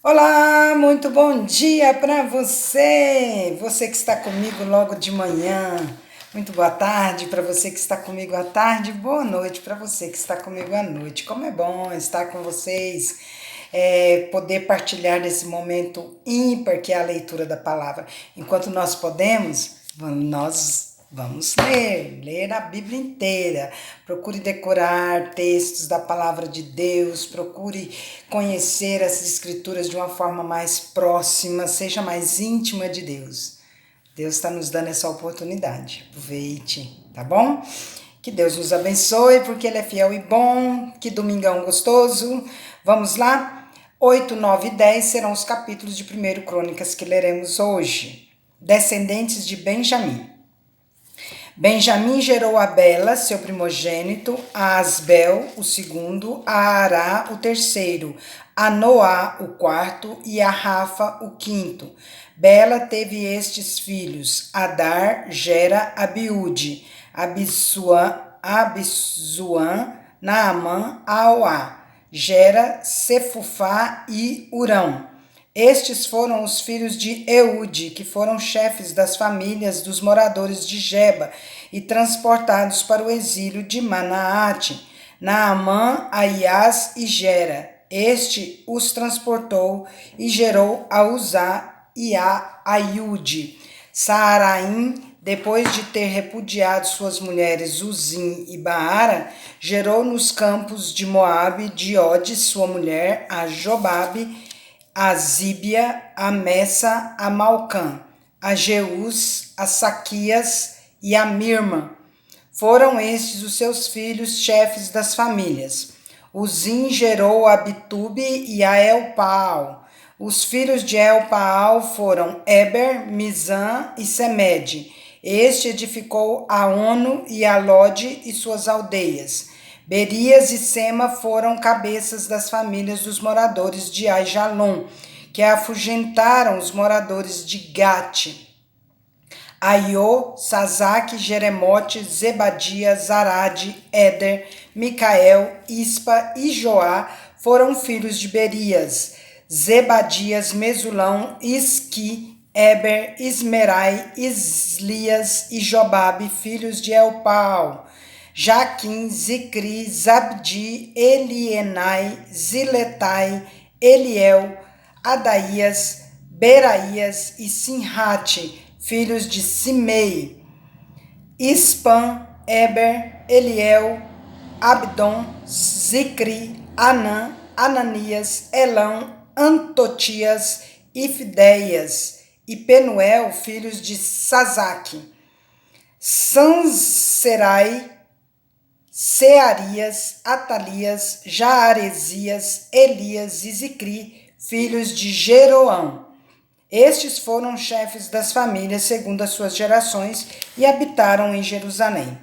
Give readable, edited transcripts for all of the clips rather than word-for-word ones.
Olá, muito bom dia para você! Você que está comigo logo de manhã. Muito boa tarde para você que está comigo à tarde. Boa noite para você que está comigo à noite. Como é bom estar com vocês, poder partilhar nesse momento ímpar que é a leitura da palavra. Enquanto nós podemos, nós vamos ler a Bíblia inteira. Procure decorar textos da palavra de Deus, procure conhecer as escrituras de uma forma mais próxima, seja mais íntima de Deus. Deus está nos dando essa oportunidade. Aproveite, tá bom? Que Deus nos abençoe, porque Ele é fiel e bom. Que domingão gostoso. Vamos lá? 8, 9 e 10 serão os capítulos de 1 Crônicas que leremos hoje. Descendentes de Benjamim. Benjamim gerou a Bela, seu primogênito, a Asbel, o segundo, a Ará, o terceiro, a Noá, o quarto, e a Rafa, o quinto. Bela teve estes filhos: Adar, Gera, Abiúde, Abisuã, Naamã, Aoá, Gera, Sefufá e Urão. Estes foram os filhos de Eude, que foram chefes das famílias dos moradores de Geba e transportados para o exílio de Manaate. Naamã, Aias e Gera. Este os transportou e gerou a Uzá e a Aiude. Saaraim, depois de ter repudiado suas mulheres Uzim e Baara, gerou nos campos de Moabe de Ode, sua mulher, a Jobabe, a Zíbia, a Messa, a Malcã, a Jeus, a Saquias e a Mirma. Foram estes os seus filhos, chefes das famílias. Uzim gerou a Bitube e a Elpaal. Os filhos de Elpaal foram Eber, Mizã e Semede. Este edificou a Ono e a Lode e suas aldeias. Berias e Sema foram cabeças das famílias dos moradores de Aijalon, que afugentaram os moradores de Gate. Aiô, Sazaque, Jeremote, Zebadia, Zarade, Éder, Micael, Ispa e Joá foram filhos de Berias. Zebadias, Mesulão, Isqui, Eber, Ismerai, Islias e Jobabe, filhos de Elpaal. Jaquim, Zicri, Zabdi, Elienai, Ziletai, Eliel, Adaías, Beraías e Sinrate, filhos de Simei. Ispan, Eber, Eliel, Abdon, Zicri, Anã, Ananias, Elão, Antotias, Ifdeias e Penuel, filhos de Sazaque. Sanserai, Searias, Atalias, Jaaresias, Elias e Zicri, filhos de Jeroão. Estes foram chefes das famílias segundo as suas gerações e habitaram em Jerusalém.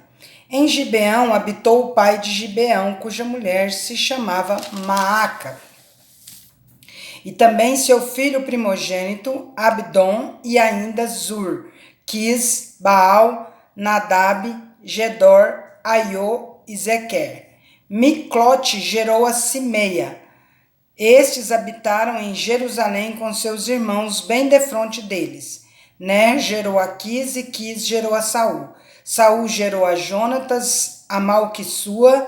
Em Gibeão habitou o pai de Gibeão, cuja mulher se chamava Maaca. E também seu filho primogênito, Abdom, e ainda Zur, Quis, Baal, Nadab, Gedor, Aiô e Zequer. Miclote gerou a Simeia. Estes habitaram em Jerusalém com seus irmãos bem defronte deles. Ner gerou a Quis e Quis gerou a Saul. Saul gerou a Jonatas, a Malquissua,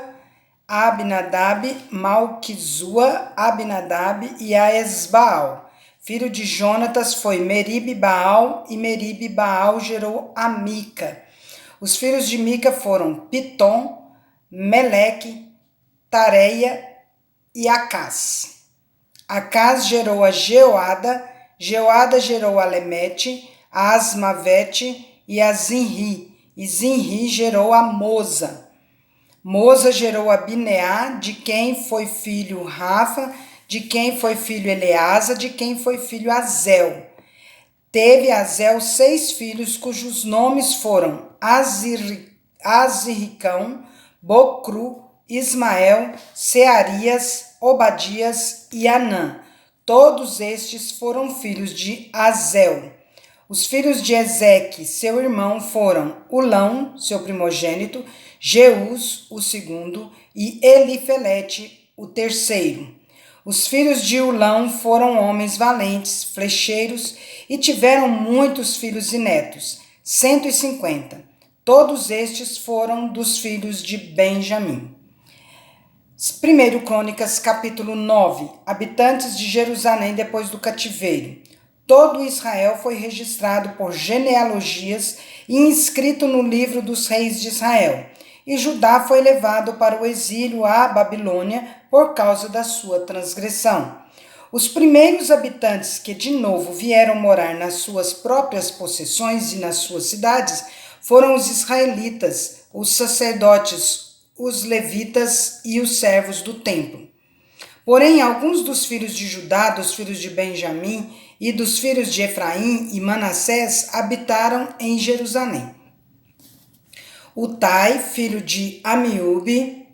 a Abinadab, Malquizua, Abinadab e a Esbaal. Filho de Jonatas foi Meribe Baal, e Meribe Baal gerou a Mica. Os filhos de Mica foram Pitom, Meleque, Tareia e Acás. Acás gerou a Jeoada, Jeoada gerou a Lemete, a Asmavete e a Zinri, e Zinri gerou a Moza. Moza gerou a Bineá, de quem foi filho Rafa, de quem foi filho Eleasa, de quem foi filho Azel. Teve Azel 6 filhos, cujos nomes foram Aziricão, Bocru, Ismael, Searias, Obadias e Anã. Todos estes foram filhos de Azel. Os filhos de Ezeque, seu irmão, foram Ulão, seu primogênito, Jeus, o segundo, e Elifelete, o terceiro. Os filhos de Ulão foram homens valentes, flecheiros, e tiveram muitos filhos e netos, 150. Todos estes foram dos filhos de Benjamim. 1 Crônicas, capítulo 9. Habitantes de Jerusalém depois do cativeiro. Todo Israel foi registrado por genealogias e inscrito no livro dos reis de Israel. E Judá foi levado para o exílio à Babilônia por causa da sua transgressão. Os primeiros habitantes que de novo vieram morar nas suas próprias possessões e nas suas cidades foram os israelitas, os sacerdotes, os levitas e os servos do templo. Porém, alguns dos filhos de Judá, dos filhos de Benjamim e dos filhos de Efraim e Manassés habitaram em Jerusalém. Utai, filho de Amiúbe,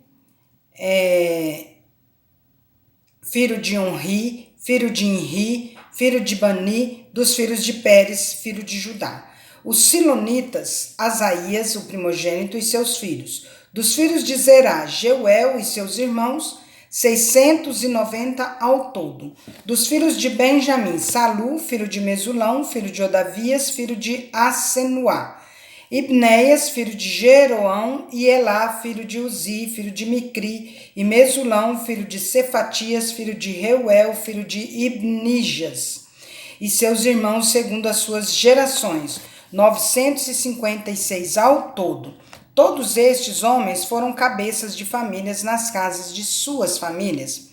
filho de Onri, filho de Inri, filho de Bani, dos filhos de Pérez, filho de Judá. Os silonitas, Asaías, o primogênito, e seus filhos. Dos filhos de Zerá, Jeuel e seus irmãos, 690 ao todo. Dos filhos de Benjamim, Salu, filho de Mesulão, filho de Odavias, filho de Asenuá. Ibneias, filho de Jeroão, e Elá, filho de Uzi, filho de Micri, e Mesulão, filho de Cefatias, filho de Reuel, filho de Ibnijas, e seus irmãos segundo as suas gerações, 956 ao todo. Todos estes homens foram cabeças de famílias nas casas de suas famílias.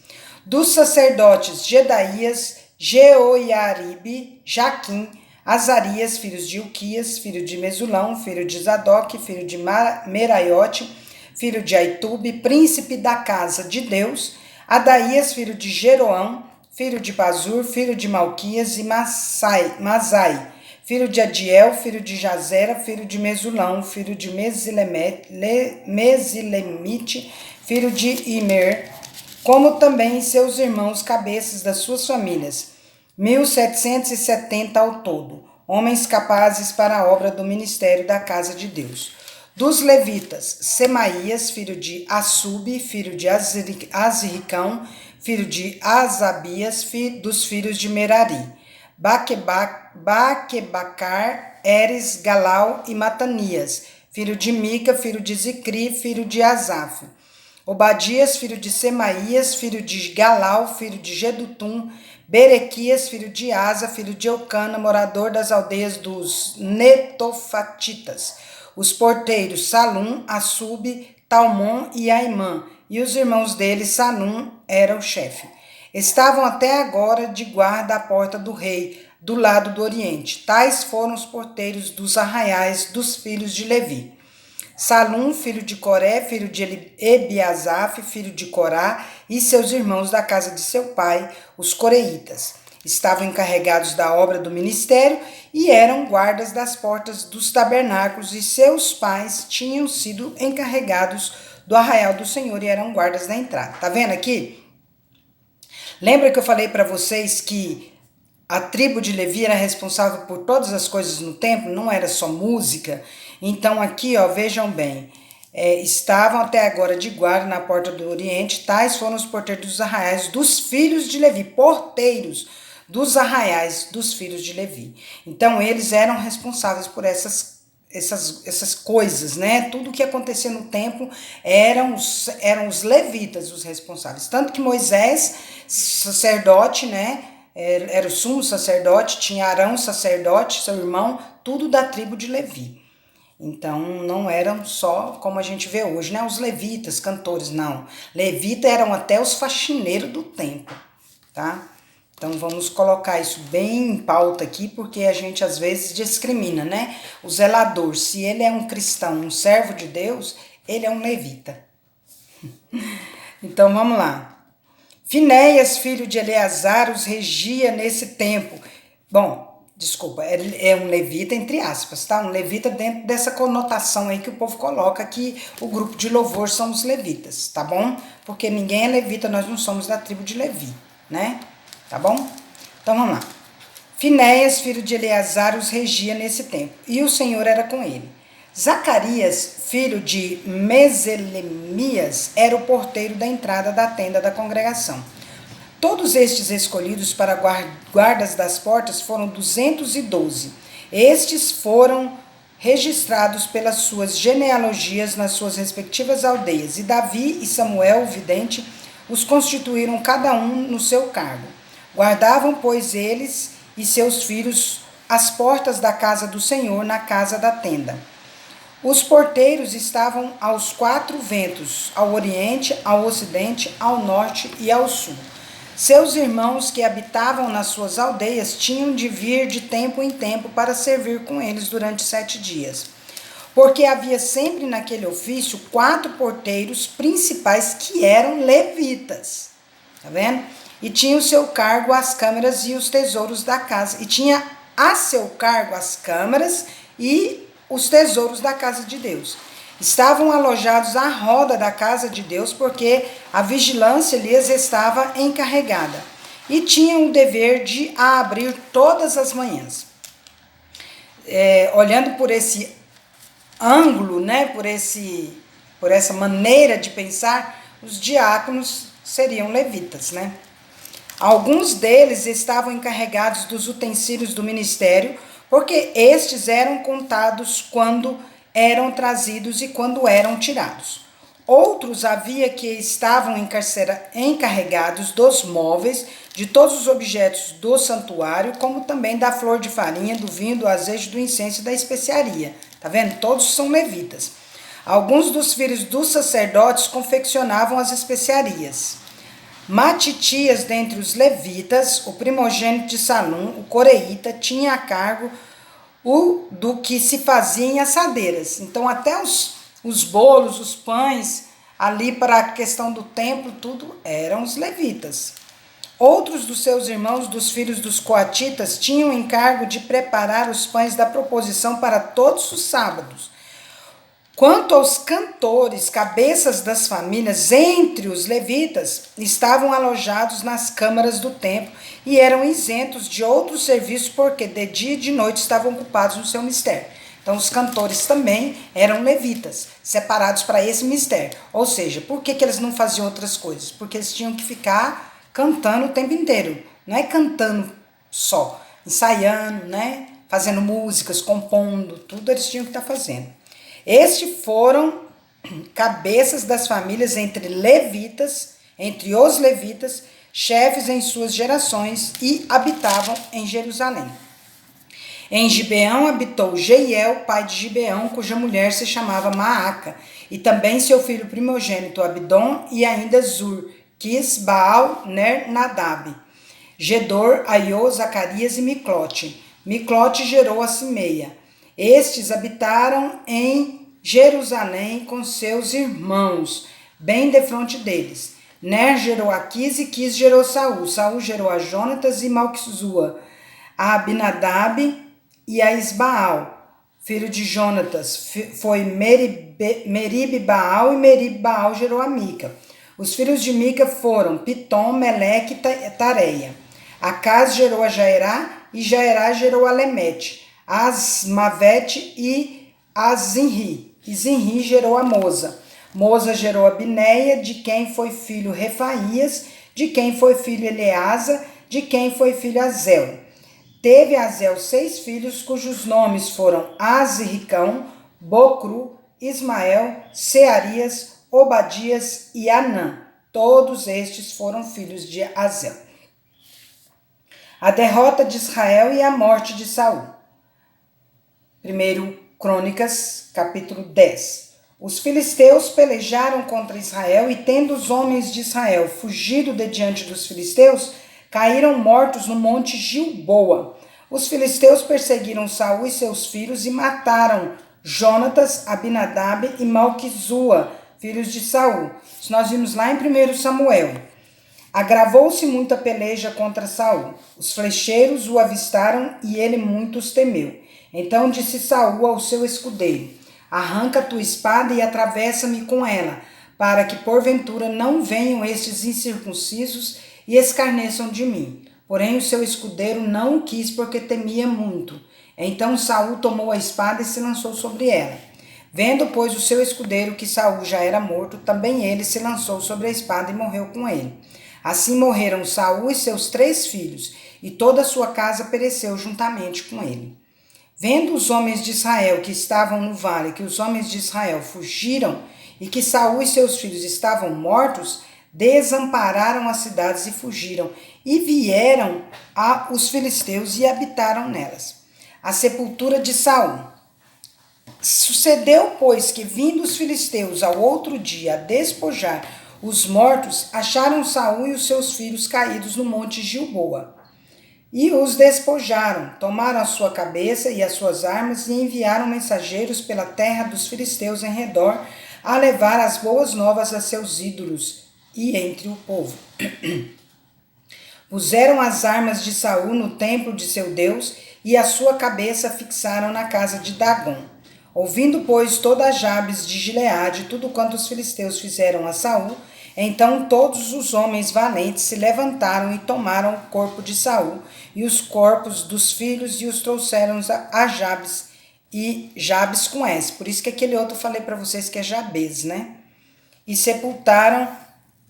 Dos sacerdotes Jedaías, Jeoiaribe, Jaquim, Azarias, filhos de Uquias, filho de Mesulão, filho de Zadok, filho de Meraiote, filho de Aitube, príncipe da casa de Deus, Adaías, filho de Jeroão, filho de Pazur, filho de Malquias e Masai, filho de Adiel, filho de Jazera, filho de Mesulão, filho de Mesilemite, filho de Imer, como também seus irmãos cabeças das suas famílias, 1770 ao todo, homens capazes para a obra do ministério da casa de Deus. Dos levitas, Semaías, filho de Assube, filho de Azricão, filho de Asabias, dos filhos de Merari, Baquebacar, Eres, Galau e Matanias, filho de Mica, filho de Zicri, filho de Asaf. Obadias, filho de Semaías, filho de Galau, filho de Gedutum, Berequias, filho de Asa, filho de Eucana, morador das aldeias dos Netofatitas. Os porteiros Salum, Assube, Talmon e Aimã, e os irmãos dele, Salum, era o chefe. Estavam até agora de guarda à porta do rei, do lado do oriente. Tais foram os porteiros dos arraiais dos filhos de Levi. Salum, filho de Coré, filho de Ebiasaf, filho de Corá, e seus irmãos da casa de seu pai, os coreitas. Estavam encarregados da obra do ministério e eram guardas das portas dos tabernáculos, e seus pais tinham sido encarregados do arraial do Senhor e eram guardas da entrada. Tá vendo aqui? Lembra que eu falei para vocês que a tribo de Levi era responsável por todas as coisas no templo, não era só música? Então aqui, ó, vejam bem, estavam até agora de guarda na porta do oriente, tais foram os porteiros dos arraiais dos filhos de Levi, porteiros dos arraiais dos filhos de Levi. Então eles eram responsáveis por essas coisas, né? Tudo que acontecia no templo eram os levitas os responsáveis. Tanto que Moisés, sacerdote, né? Era o sumo sacerdote, tinha Arão, sacerdote, seu irmão, tudo da tribo de Levi. Então, não eram só como a gente vê hoje, né? Os levitas, cantores, não. Levita eram até os faxineiros do templo, tá? Então, vamos colocar isso bem em pauta aqui, porque a gente às vezes discrimina, né? O zelador, se ele é um cristão, um servo de Deus, ele é um levita. Então, vamos lá. Finéias, filho de Eleazar, os regia nesse tempo. Bom, desculpa, é um levita entre aspas, tá? Um levita dentro dessa conotação aí que o povo coloca, que o grupo de louvor são os levitas, tá bom? Porque ninguém é levita, nós não somos da tribo de Levi, né? Tá bom? Então vamos lá. Finéias, filho de Eleazar, os regia nesse tempo, e o Senhor era com ele. Zacarias, filho de Meselemias, era o porteiro da entrada da tenda da congregação. Todos estes escolhidos para guardas das portas foram 212. Estes foram registrados pelas suas genealogias nas suas respectivas aldeias. E Davi e Samuel, o vidente, os constituíram cada um no seu cargo. Guardavam, pois, eles e seus filhos as portas da casa do Senhor na casa da tenda. Os porteiros estavam aos 4 ventos, ao oriente, ao ocidente, ao norte e ao sul. Seus irmãos que habitavam nas suas aldeias tinham de vir de tempo em tempo para servir com eles durante 7 dias. Porque havia sempre naquele ofício 4 porteiros principais que eram levitas. Tá vendo? E tinha o seu cargo as câmaras e os tesouros da casa. E tinha a seu cargo as câmaras e os tesouros da casa de Deus. Estavam alojados à roda da casa de Deus, porque a vigilância lhes estava encarregada. E tinham o dever de a abrir todas as manhãs. Olhando por esse ângulo, né, por essa maneira de pensar, os diáconos seriam levitas, né? Alguns deles estavam encarregados dos utensílios do ministério, porque estes eram contados quando eram trazidos e quando eram tirados. Outros havia que estavam encarregados dos móveis, de todos os objetos do santuário, como também da flor de farinha, do vinho, do azeite, do incenso e da especiaria. Tá vendo? Todos são levitas. Alguns dos filhos dos sacerdotes confeccionavam as especiarias. Matitias dentre os levitas, o primogênito de Salum, o coreíta, tinha a cargo do que se fazia em assadeiras. Então até os bolos, os pães, ali para a questão do templo, tudo eram os levitas. Outros dos seus irmãos, dos filhos dos coatitas, tinham o encargo de preparar os pães da proposição para todos os sábados. Quanto aos cantores, cabeças das famílias, entre os levitas, estavam alojados nas câmaras do templo e eram isentos de outros serviços, porque de dia e de noite estavam ocupados no seu mistério. Então, os cantores também eram levitas, separados para esse mistério. Ou seja, por que eles não faziam outras coisas? Porque eles tinham que ficar cantando o tempo inteiro. Não é cantando só, ensaiando, né? Fazendo músicas, compondo, tudo eles tinham que estar fazendo. Estes foram cabeças das famílias entre os levitas, chefes em suas gerações, e habitavam em Jerusalém. Em Gibeão habitou Jeiel, pai de Gibeão, cuja mulher se chamava Maaca, e também seu filho primogênito Abdom, e ainda Zur, Quis, Baal, Ner, Nadab, Gedor, Aiô, Zacarias e Miclote. Miclote gerou a Simeia. Estes habitaram em Jerusalém com seus irmãos, bem defronte deles. Ner gerou a Quis e Quis gerou Saul. Saul gerou a Jonatas e Malquizua, a Abinadab e a Isbaal. Filho de Jonatas foi Merib-Baal, e Merib-Baal gerou a Mica. Os filhos de Mica foram Pitom, Meleque e Tareia. Acaz gerou a Jaerá, e Jaerá gerou a Lemete, Asmavete e a Zinri. E Zinri gerou a Moza. Moza gerou a Bineia, de quem foi filho Refaías, de quem foi filho Eleasa, de quem foi filho Azel. Teve Azel 6 filhos, cujos nomes foram Azricão, Bocru, Ismael, Searias, Obadias e Anã. Todos estes foram filhos de Azel. A derrota de Israel e a morte de Saul. 1 Crônicas, capítulo 10. Os filisteus pelejaram contra Israel, e tendo os homens de Israel fugido de diante dos filisteus, caíram mortos no monte Gilboa. Os filisteus perseguiram Saul e seus filhos e mataram Jonatas, Abinadab e Malquizua, filhos de Saul. Isso nós vimos lá em 1 Samuel. Agravou-se muito a peleja contra Saul. Os flecheiros o avistaram e ele muito os temeu. Então disse Saul ao seu escudeiro: arranca tua espada e atravessa-me com ela, para que porventura não venham estes incircuncisos e escarneçam de mim. Porém o seu escudeiro não o quis, porque temia muito. Então Saul tomou a espada e se lançou sobre ela. Vendo, pois, o seu escudeiro que Saul já era morto, também ele se lançou sobre a espada e morreu com ele. Assim morreram Saul e seus 3 filhos, e toda a sua casa pereceu juntamente com ele. Vendo os homens de Israel que estavam no vale, que os homens de Israel fugiram e que Saul e seus filhos estavam mortos, desampararam as cidades e fugiram, e vieram os filisteus e habitaram nelas. A sepultura de Saul. Sucedeu, pois, que vindo os filisteus ao outro dia a despojar os mortos, acharam Saul e os seus filhos caídos no monte Gilboa. E os despojaram, tomaram a sua cabeça e as suas armas e enviaram mensageiros pela terra dos filisteus em redor a levar as boas novas a seus ídolos e entre o povo. Puseram as armas de Saul no templo de seu Deus e a sua cabeça fixaram na casa de Dagom. Ouvindo, pois, toda a Jabes de Gileade tudo quanto os filisteus fizeram a Saul, então todos os homens valentes se levantaram e tomaram o corpo de Saul e os corpos dos filhos e os trouxeram a Jabes, e Jabes com S. Por isso que aquele outro eu falei para vocês que é Jabes, né? E sepultaram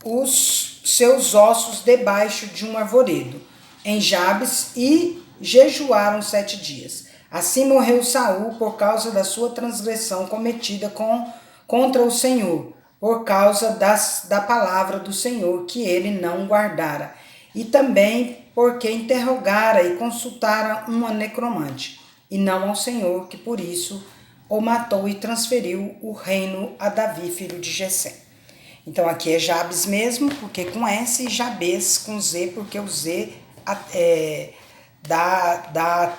os seus ossos debaixo de um arvoredo em Jabes e jejuaram 7 dias. Assim morreu Saul por causa da sua transgressão cometida contra o Senhor, por causa da palavra do Senhor que ele não guardara, e também porque interrogara e consultara uma necromante, e não ao Senhor, que por isso o matou e transferiu o reino a Davi, filho de Jessé. Então aqui é Jabes mesmo, porque com S, e Jabes com Z, porque o Z dá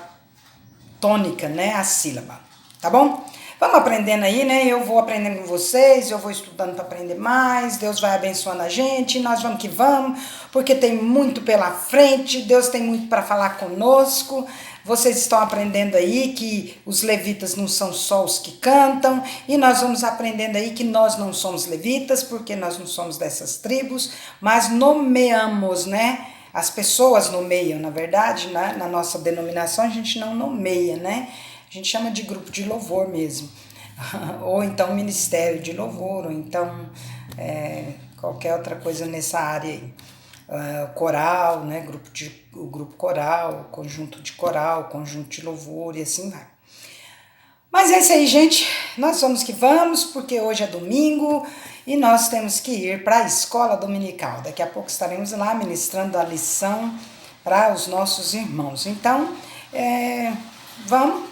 tônica, né, a sílaba, tá bom? Vamos aprendendo aí, né? Eu vou aprendendo com vocês, eu vou estudando para aprender mais, Deus vai abençoando a gente, nós vamos que vamos, porque tem muito pela frente, Deus tem muito para falar conosco. Vocês estão aprendendo aí que os levitas não são só os que cantam, e nós vamos aprendendo aí que nós não somos levitas, porque nós não somos dessas tribos, mas nomeamos, né? As pessoas nomeiam, na verdade, né? Na nossa denominação a gente não nomeia, né? A gente chama de grupo de louvor mesmo, ou então ministério de louvor, ou então qualquer outra coisa nessa área aí. Coral, né? O grupo coral, conjunto de louvor e assim vai. Mas é isso aí, gente. Nós vamos que vamos, porque hoje é domingo e nós temos que ir para a escola dominical. Daqui a pouco estaremos lá ministrando a lição para os nossos irmãos. Então, vamos.